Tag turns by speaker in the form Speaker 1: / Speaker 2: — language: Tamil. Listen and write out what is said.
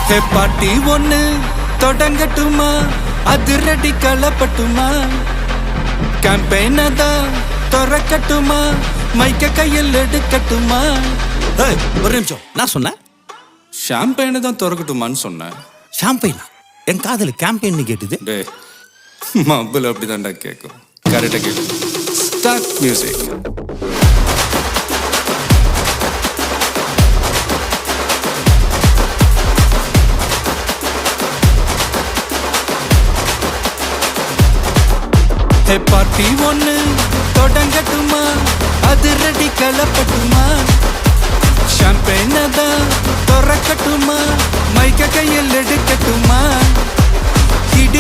Speaker 1: ஹே பாட்டி ஒண்ணு தொடங்கட்டுமா, அதிரடி களப்பட்டுமா, கேம்பெயின தான் திறக்கட்டுமா, மைக்க கையில் எடுக்கட்டுமா.
Speaker 2: ஒரு நிமிஷம், நான் சொன்னேன்
Speaker 1: ஷாம்பெயினை தான் திறக்கட்டுமான்னு சொன்னேன்.
Speaker 2: ஷாம்பெயினா? என் காதல் கேம்பெயின் கேட்டுது.
Speaker 1: டே மப்பிள் அப்படிதான்டா கேட்கும். கரெக்டாக கேட்கு. Start music. ஹே பார்ட்டி ஒண்ணு தொடங்கட்டுமா, அதிரடி களப்பட்டுமா, ஷாம்பெயினை தான் திறக்கட்டுமா, மைக்க கையில் எடுக்கட்டுமா.